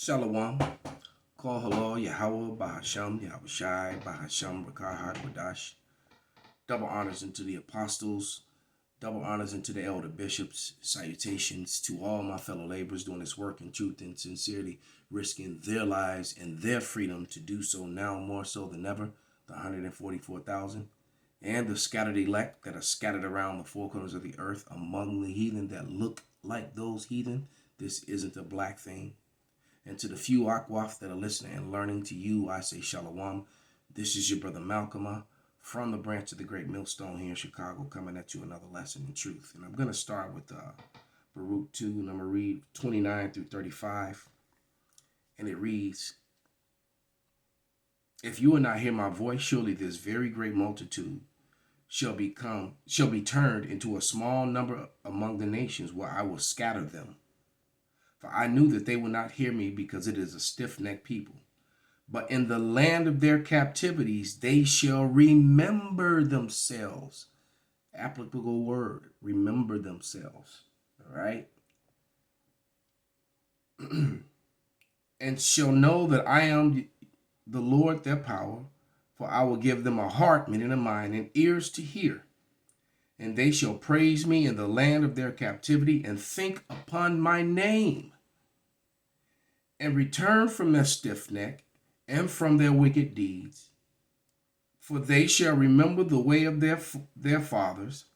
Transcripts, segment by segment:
Shalom. Call hello, Yahweh, Bahasham, Yahawashi, Bahasham, Rakahad, Wadash. Double honors unto the apostles, double honors unto the elder bishops. Salutations to all my fellow laborers doing this work in truth and sincerity, risking their lives and their freedom to do so now more so than ever. The 144,000 and the scattered elect that are scattered around the four corners of the earth among the heathen that look like those heathen. This isn't a black thing. And to the few Akwaf that are listening and learning, to you, I say Shalom. This is your brother Malcolm from the branch of the Great Millstone here in Chicago, coming at you another lesson in truth. And I'm going to start with Baruch 2, and I'm going to read 29 through 35. And it reads, If you will not hear my voice, surely this very great multitude shall be turned into a small number among the nations, where I will scatter them. For I knew that they would not hear me, because it is a stiff-necked people. But in the land of their captivities they shall remember themselves. Applicable word, remember themselves. All right? And shall know that I am the Lord their power, for I will give them a heart, meaning a mind, and ears to hear. And they shall praise me in the land of their captivity, and think upon my name, and return from their stiff neck and from their wicked deeds. For they shall remember the way of their fathers,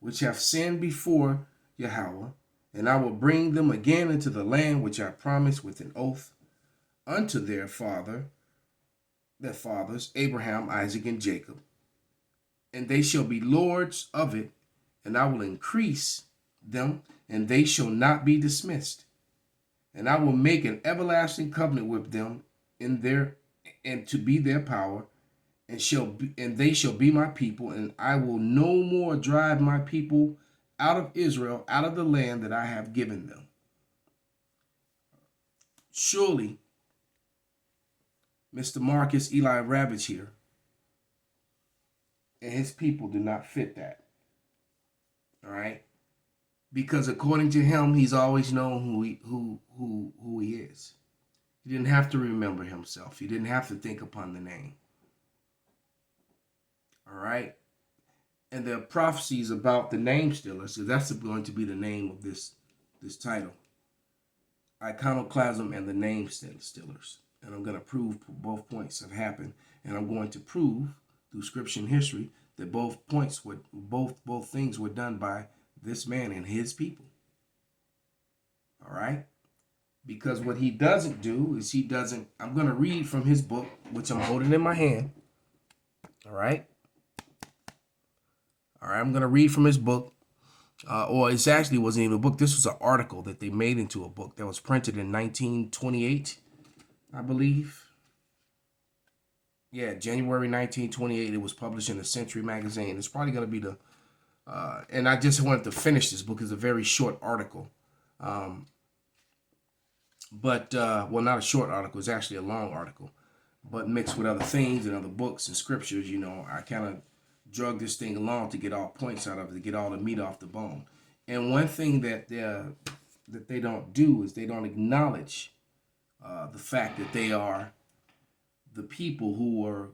which have sinned before Yahweh, and I will bring them again into the land which I promised with an oath unto their fathers, Abraham, Isaac, and Jacob. And they shall be lords of it, and I will increase them, and they shall not be dismissed. And I will make an everlasting covenant with them and to be their power, and they shall be my people, and I will no more drive my people out of Israel, out of the land that I have given them. Surely, Mr. Marcus Eli Ravage here and his people do not fit that. All right? Because according to him, he's always known who he is. He didn't have to remember himself. He didn't have to think upon the name. All right? And there are prophecies about the name stealers, so that's going to be the name of this title. Iconoclasm and the name stealers. And I'm going to prove both points have happened. And I'm going to prove through scripture and history that both things were done by this man and his people. All right? Because what he doesn't do is I'm going to read from his book, which I'm holding in my hand. All right? All right, I'm going to read from his book. Or it actually wasn't even a book. This was an article that they made into a book that was printed in 1928, I believe. Yeah, January 1928. It was published in the Century magazine. It's probably going to be and I just wanted to finish this book. It's a very short article. Well, not a short article. It's actually a long article. But mixed with other things and other books and scriptures, I kind of drug this thing along to get all points out of it, to get all the meat off the bone. And one thing that they don't do is they don't acknowledge the fact that they are the people who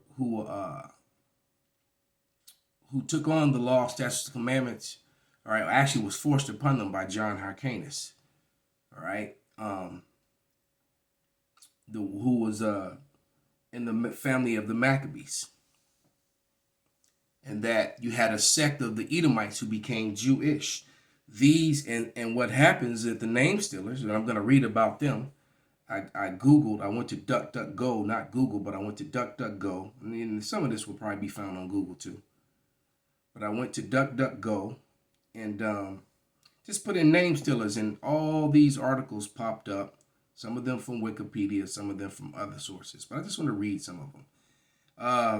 took on the law, statutes, and commandments. All right, actually was forced upon them by John Hyrcanus. All right, who was in the family of the Maccabees. And that you had a sect of the Edomites who became Jewish. These, and what happens is the name stealers, and I'm going to read about them. I Googled, I went to DuckDuckGo, not Google, but I went to DuckDuckGo. And some of this will probably be found on Google too. But I went to DuckDuckGo and just put in name stealers, and all these articles popped up. Some of them from Wikipedia, some of them from other sources. But I just want to read some of them.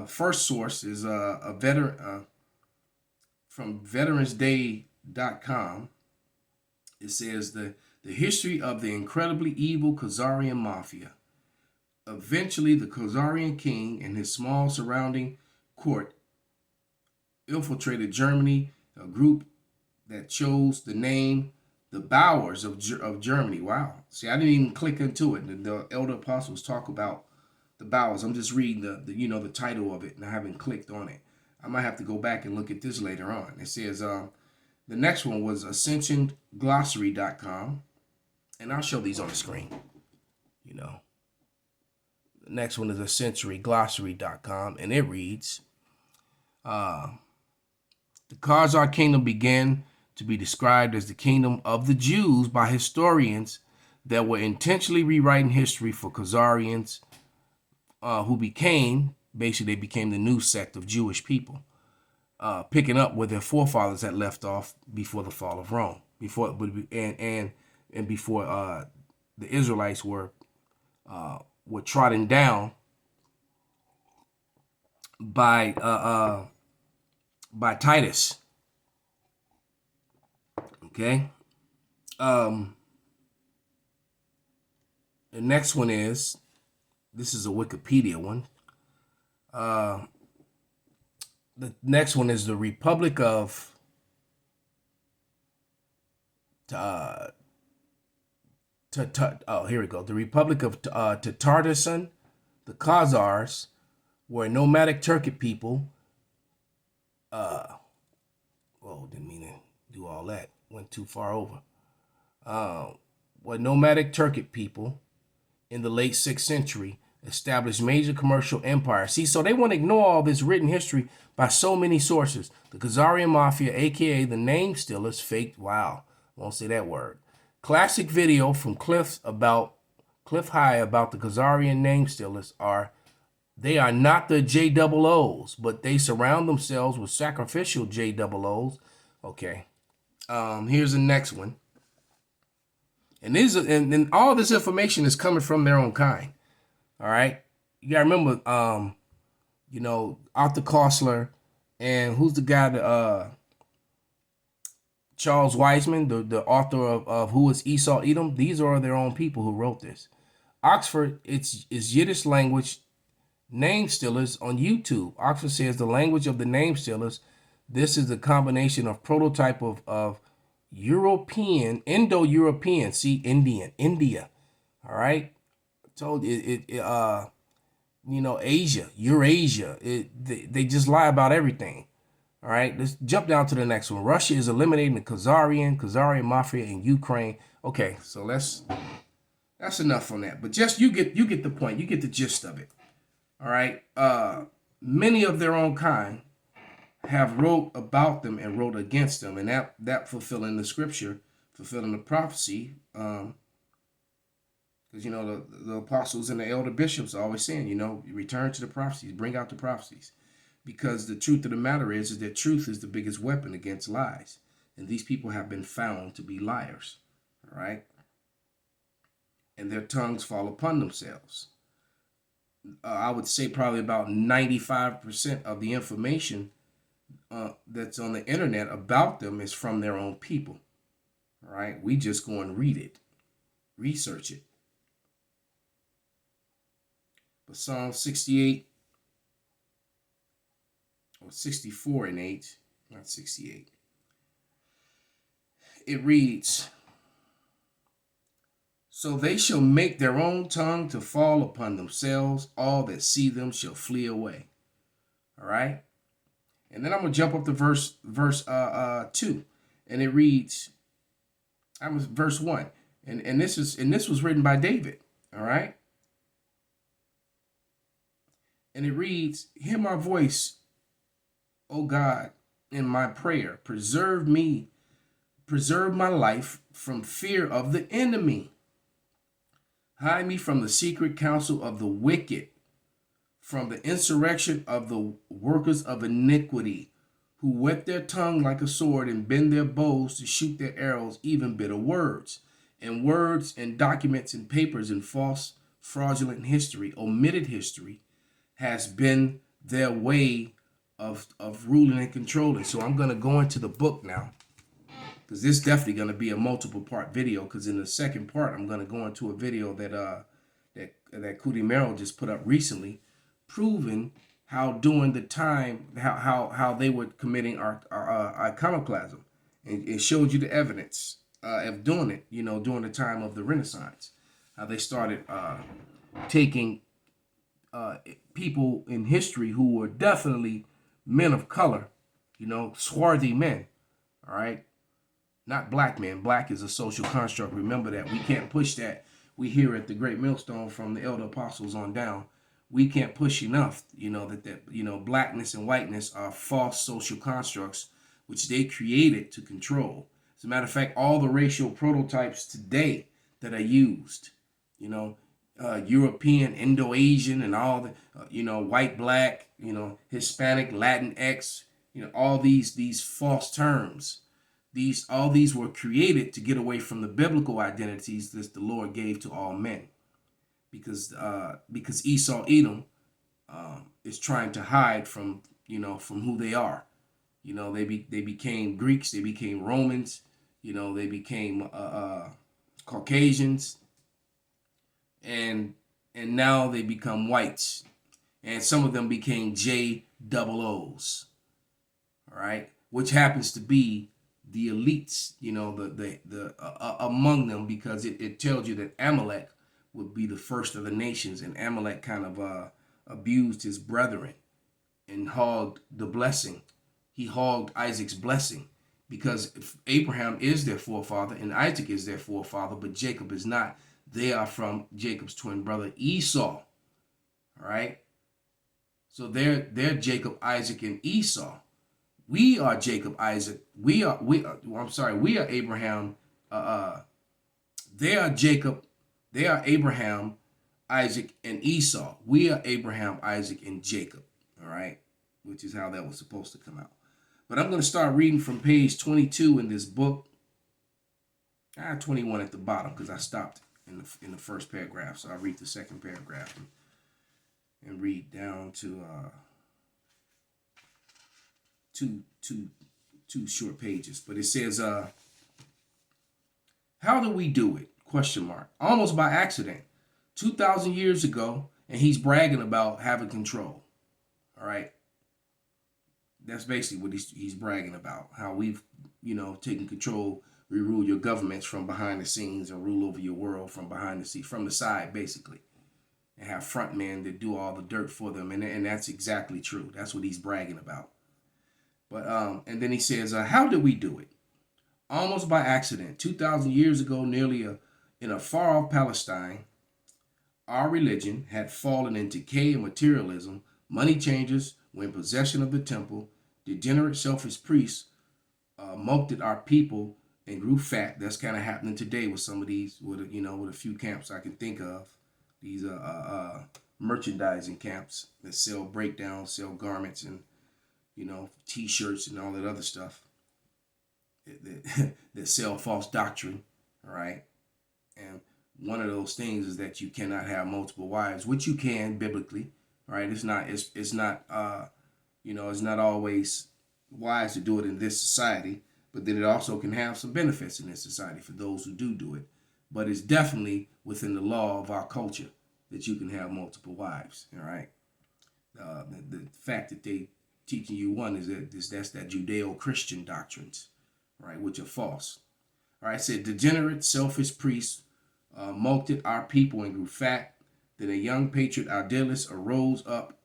First source is a veteran from veteransday.com. It says the history of the incredibly evil Khazarian mafia. Eventually, the Khazarian king and his small surrounding court infiltrated Germany, a group that chose the name the bowers of Germany. Wow. See, I didn't even click into it. The elder apostles talk about the bowels. I'm just reading the title of it, and I haven't clicked on it. I might have to go back and look at this later on. It says the next one was ascensionglossary.com, and I'll show these on the screen. The next one is ascensionglossary.com, and it reads, the Khazar kingdom began to be described as the kingdom of the Jews by historians that were intentionally rewriting history for Khazarians who became the new sect of Jewish people, picking up where their forefathers had left off before the fall of Rome, before the Israelites were trodden down by Titus. Okay. The next one is, this is a Wikipedia one. The next one is the Republic of here we go. The Republic of Tatarsan. The Khazars were a nomadic Turkic people. Didn't mean to do all that. Went too far over. Were nomadic Turkic people in the late 6th century, established major commercial empires. See, so they want to ignore all this written history by so many sources. The Khazarian Mafia, aka the Name Stealers, faked, wow, won't say that word. Classic video from Cliff High about the Khazarian Name Stealers they are not the JOOs, but they surround themselves with sacrificial JOOs. Okay. Here's the next one. And all this information is coming from their own kind. All right. You gotta remember, Arthur Koestler, and who's the guy Charles Wiseman, the author of Who is Esau Edom? These are their own people who wrote this. Oxford, is Yiddish language name stealers on YouTube. Oxford says the language of the name stealers. This is a combination of prototype of European, Indo-European, see, India. All right. Told Asia, Eurasia. They just lie about everything. All right. Let's jump down to the next one. Russia is eliminating the Khazarian Mafia in Ukraine. Okay, so that's enough on that. But just you get the point. You get the gist of it. All right. Many of their own kind have wrote about them and wrote against them, and that fulfilling the scripture, fulfilling the prophecy. Because the apostles and the elder bishops are always saying, return to the prophecies, bring out the prophecies, because the truth of the matter is that truth is the biggest weapon against lies, and these people have been found to be liars. All right, and their tongues fall upon themselves. I would say probably about 95% of the information that's on the internet about them is from their own people. All right, we just go and read it, research it. But Psalm 68 or 64 and 8, not 68. It reads, so they shall make their own tongue to fall upon themselves. All that see them shall flee away. All right. And then I'm going to jump up to verse 2. And it reads, verse 1. And this was written by David. All right. And it reads, hear my voice, O God, in my prayer. Preserve my life from fear of the enemy. Hide me from the secret counsel of the wicked, from the insurrection of the workers of iniquity, who whet their tongue like a sword and bend their bows to shoot their arrows, even bitter words and documents and papers and false, fraudulent history, omitted history, has been their way of ruling and controlling. So I'm going to go into the book now, because this is definitely going to be a multiple part video, because in the second part, I'm going to go into a video that Cootie Merrill just put up recently, proving how during the time, how they were committing our iconoclasm. And it showed you the evidence. of doing it, during the time of the Renaissance. How they started taking people in history who were definitely men of color, swarthy men, all right? Not black men. Black is a social construct. Remember that. We can't push that. We hear at the Great Millstone from the elder apostles on down. We can't push enough, that blackness and whiteness are false social constructs which they created to control. As a matter of fact, all the racial prototypes today that are used, European, Indo-Asian, and all the, white, black, Hispanic, Latinx, all these false terms. All these were created to get away from the biblical identities that the Lord gave to all men, because Esau Edom is trying to hide from who they are. They became Greeks, they became Romans, they became Caucasians, and now they become whites, and some of them became JOOs, all right, which happens to be the elites, the among them, because it tells you that Amalek would be the first of the nations, and Amalek kind of abused his brethren and hogged the blessing. He hogged Isaac's blessing, because if Abraham is their forefather and Isaac is their forefather, but Jacob is not. They are from Jacob's twin brother Esau. All right. So they're Jacob, Isaac, and Esau. We are Jacob, Isaac. We are Abraham. They are Jacob. They are Abraham, Isaac, and Esau. We are Abraham, Isaac, and Jacob. All right, which is how that was supposed to come out. But I'm going to start reading from page 22 in this book. 21 at the bottom, because I stopped in the first paragraph. So I'll read the second paragraph and read down to two short pages. But it says, how do we do it? Question mark. Almost by accident. 2,000 years ago, and he's bragging about having control. All right. That's basically what he's bragging about. How we've, taken control. We rule your governments from behind the scenes and rule over your world from behind the scenes, from the side, basically. And have front men that do all the dirt for them. And that's exactly true. That's what he's bragging about. But and then he says, how did we do it? Almost by accident. 2,000 years ago, in a far-off Palestine, our religion had fallen into decay and materialism. Money changers were in possession of the temple. Degenerate, selfish priests mulcted our people and grew fat. That's kind of happening today with some of these, with a few camps I can think of. These merchandising camps that sell breakdowns, sell garments, and T-shirts and all that other stuff that sell false doctrine, all right? And one of those things is that you cannot have multiple wives, which you can biblically, all right? It's not always wise to do it in this society, but then it also can have some benefits in this society for those who do it. But it's definitely within the law of our culture that you can have multiple wives, all right? The fact that they teaching you one is that's that Judeo-Christian doctrines, right, which are false. All right, it said degenerate, selfish priests mulcted our people and grew fat. Then a young patriot, Ardalis, arose up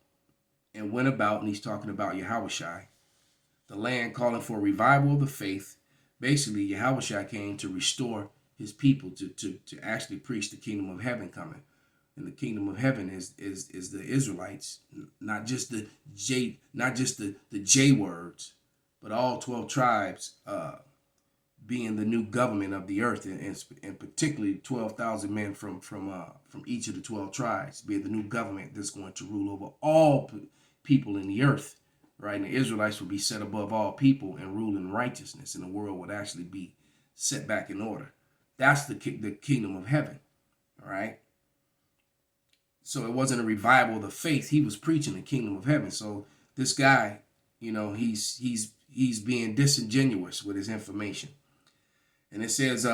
and went about, and he's talking about yahawashi, the land, calling for a revival of the faith. Basically, yahawashi came to restore his people, to actually preach the kingdom of heaven coming. And the kingdom of heaven is the Israelites, not just the J words, but all 12 tribes being the new government of the earth, and particularly 12,000 men from each of the 12 tribes being the new government that's going to rule over all people in the earth, right? And the Israelites will be set above all people and rule in righteousness, and the world would actually be set back in order. That's the kingdom of heaven, all right? So it wasn't a revival of the faith. He was preaching the kingdom of heaven. So this guy, he's being disingenuous with his information. And it says,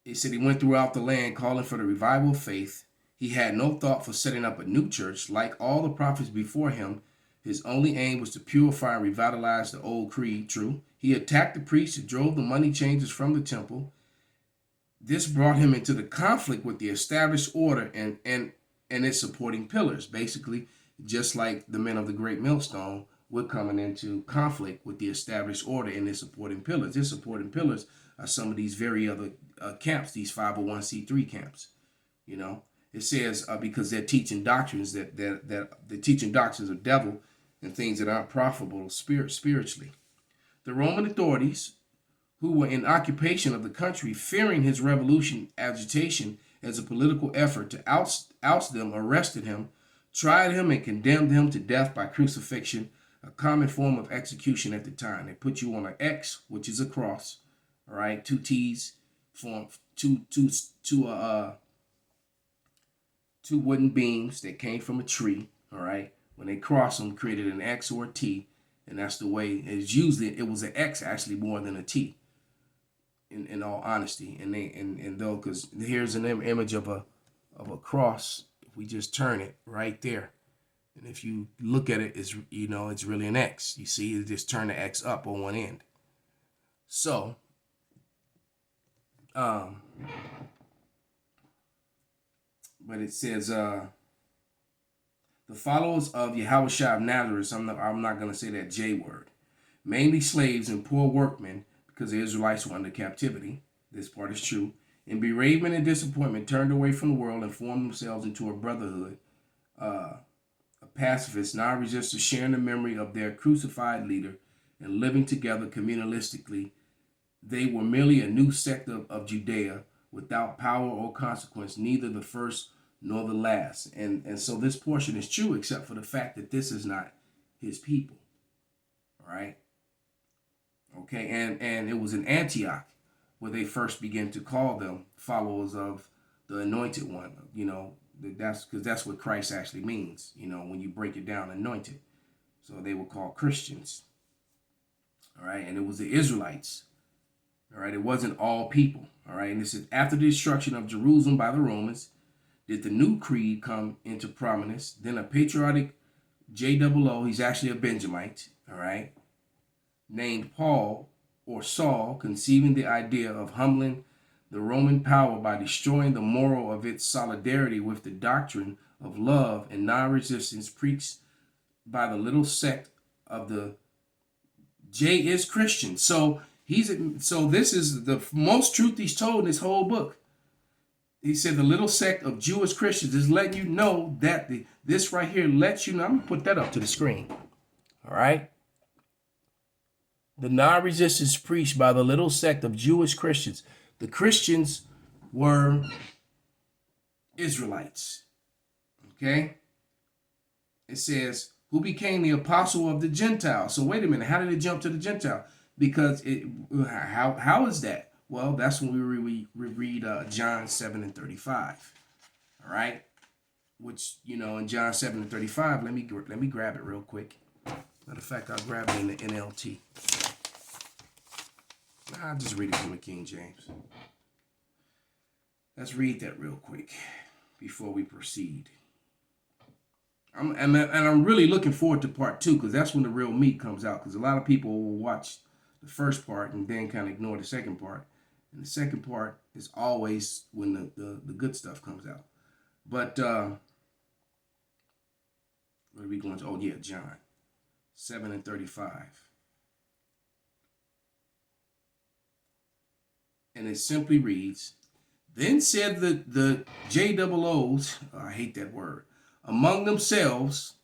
he went throughout the land calling for the revival of faith. He had no thought for setting up a new church. Like all the prophets before him, his only aim was to purify and revitalize the old creed. True. He attacked the priests and drove the money changers from the temple. This brought him into the conflict with the established order and its supporting pillars. Basically, just like the men of the Great Millstone, we're coming into conflict with the established order and its supporting pillars. Its supporting pillars are some of these very other camps, these 501c3 camps. You know, it says because they're teaching doctrines that they're teaching doctrines of devil and things that aren't profitable spiritually. The Roman authorities, who were in occupation of the country, fearing his revolution agitation as a political effort to oust them, arrested him, tried him, and condemned him to death by crucifixion, a common form of execution at the time. They put you on an X, which is a cross, all right, two T's, form two wooden beams that came from a tree, all right. When they crossed them, created an X or a T, and that's the way it's usually. It was an X actually more than a T. In all honesty, and though, because here's an image of a cross. If we just turn it right there, and if you look at it, it's it's really an X. You see, it just turn the X up on one end. So, but it says the followers of yahawashi of Nazareth. I'm not going to say that J word. Mainly slaves and poor workmen, because the Israelites were under captivity. This part is true. In bereavement and disappointment, turned away from the world and formed themselves into a brotherhood, a pacifist, non-resistant, sharing the memory of their crucified leader and living together communalistically. They were merely a new sect of Judea without power or consequence, neither the first nor the last. And so this portion is true, except for the fact that this is not his people. All right? Okay, and it was in Antioch where they first began to call them followers of the Anointed One. That's because that's what Christ actually means. When you break it down, anointed. So they were called Christians. All right, and it was the Israelites. All right, it wasn't all people. All right, and this is after the destruction of Jerusalem by the Romans, did the new creed come into prominence. Then a patriotic J-O-O, he's actually a Benjamite. All right. Named Paul or Saul, conceiving the idea of humbling the Roman power by destroying the moral of its solidarity with the doctrine of love and non-resistance preached by the little sect of the J is Christian. So this is the most truth he's told in this whole book. He said the little sect of Jewish Christians is letting you know that this right here lets you know. I'm gonna put that up to the screen. All right. The non-resistance preached by the little sect of Jewish Christians. The Christians were Israelites. Okay? It says, who became the apostle of the Gentiles. So wait a minute, how did it jump to the Gentile? Because how is that? Well, that's when we read John 7 and 35. All right? Which, in John 7 and 35, let me grab it real quick. Matter of fact, I'll grab it in the NLT. I'll just read it from the King James. Let's read that real quick before we proceed. I'm really looking forward to part 2, because that's when the real meat comes out. Because a lot of people will watch the first part and then kind of ignore the second part. And the second part is always when the good stuff comes out. But where are we going to? Oh, yeah, John 7 and 35. And it simply reads, then said the J-O-O's, I hate that word, among themselves,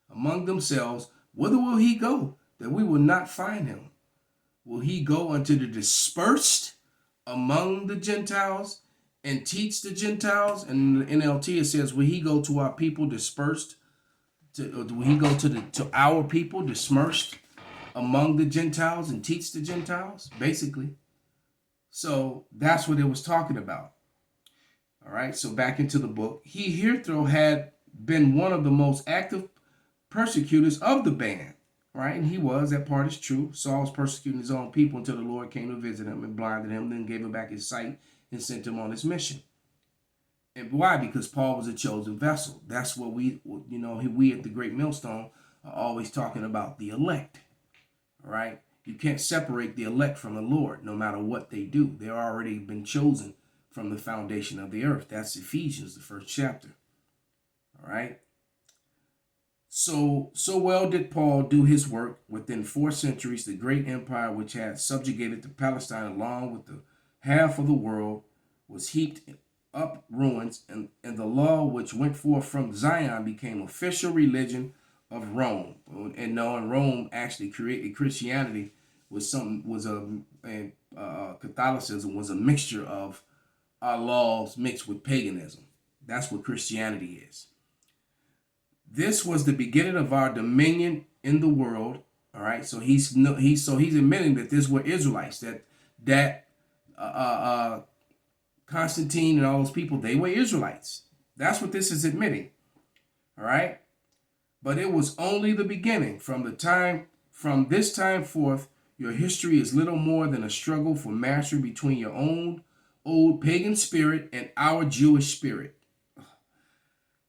whither will he go, that we will not find him? Will he go unto the dispersed among the Gentiles and teach the Gentiles? And in the NLT it says, will he go to our people dispersed? Will he go to our people dispersed among the Gentiles and teach the Gentiles? Basically. So that's what it was talking about. All right, so back into the book. He hitherto had been one of the most active persecutors of the band, right? And he was, that part is true. Saul was persecuting his own people until the Lord came to visit him and blinded him, then gave him back his sight and sent him on his mission. And why? Because Paul was a chosen vessel. That's what we at the Great Millstone are always talking about, the elect, all right? You can't separate the elect from the Lord, no matter what they do. They've already been chosen from the foundation of the earth. That's Ephesians, the 1st chapter. All right. So well did Paul do his work. Within 4 centuries, the great empire which had subjugated to Palestine along with the half of the world was heaped up ruins, and the law which went forth from Zion became official religion of Rome. And knowing Rome actually created Christianity and Catholicism was a mixture of our laws mixed with paganism. That's what Christianity is. This was the beginning of our dominion in the world. All right, so he's admitting that this were Israelites, that Constantine and all those people, they were Israelites. That's what this is admitting. All right, but it was only the beginning. From this time forth, your history is little more than a struggle for mastery between your own old pagan spirit and our Jewish spirit.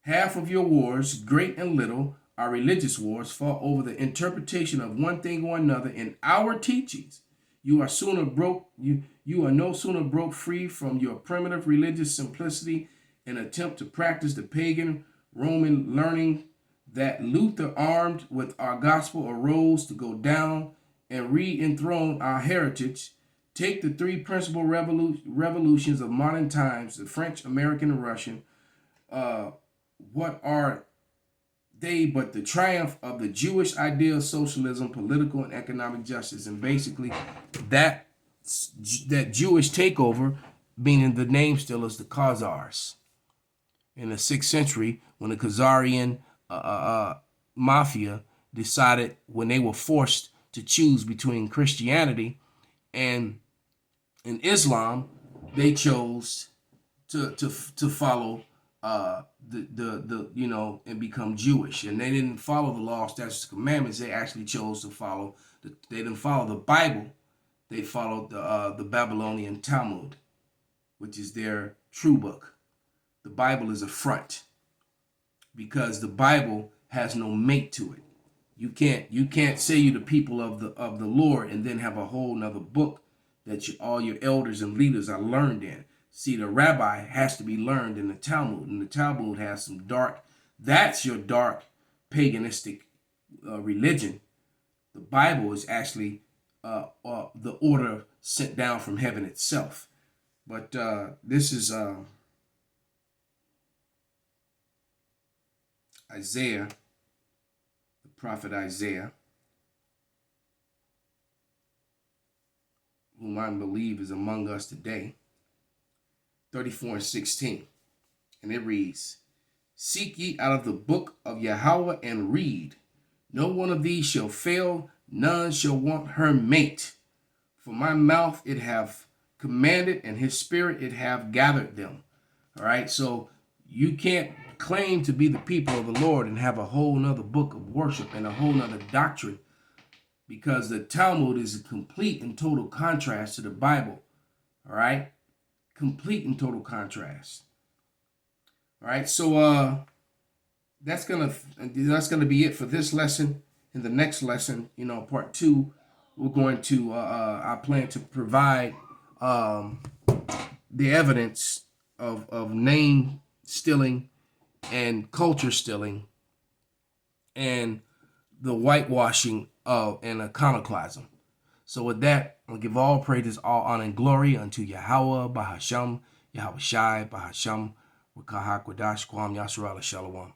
Half of your wars, great and little, are religious wars, fought over the interpretation of one thing or another in our teachings. You are no sooner broke free from your primitive religious simplicity and attempt to practice the pagan Roman learning that Luther, armed with our gospel, arose to go down and re-enthrone our heritage. Take the 3 principal revolutions of modern times, the French, American, and Russian. What are they but the triumph of the Jewish ideal of socialism, political and economic justice? And basically, that Jewish takeover, meaning the name still is the Khazars. In the 6th century, when the Khazarian mafia decided, when they were forced to choose between Christianity and Islam, they chose to follow and become Jewish, and they didn't follow the law, statutes, commandments. They actually chose to follow. They didn't follow the Bible. They followed the Babylonian Talmud, which is their true book. The Bible is a front because the Bible has no mate to it. You can't say you're the people of the Lord and then have a whole nother book that all your elders and leaders are learned in. See, the rabbi has to be learned in the Talmud, and the Talmud has some that's your dark paganistic religion. The Bible is actually the order sent down from heaven itself. But this is Isaiah, the prophet Isaiah, whom I believe is among us today. 34:16, and it reads, "Seek ye out of the book of Yahweh and read. No one of these shall fail, none shall want her mate. For my mouth it have commanded, and his spirit it have gathered them." All right, so you can't claim to be the people of the Lord and have a whole nother book of worship and a whole nother doctrine, because the Talmud is a complete and total contrast to the Bible. All right. Complete and total contrast. All right, so that's gonna be it for this lesson. In the next lesson, part 2, we're going to I plan to provide the evidence of name stealing and culture stealing and the whitewashing of an iconoclasm. So with that, I'll give all praises, all honor, and glory unto Yahweh, Bahasham, Yahawashi, Bahasham, Wakahak, Wadash, Kwam, Yasharala, Shalom.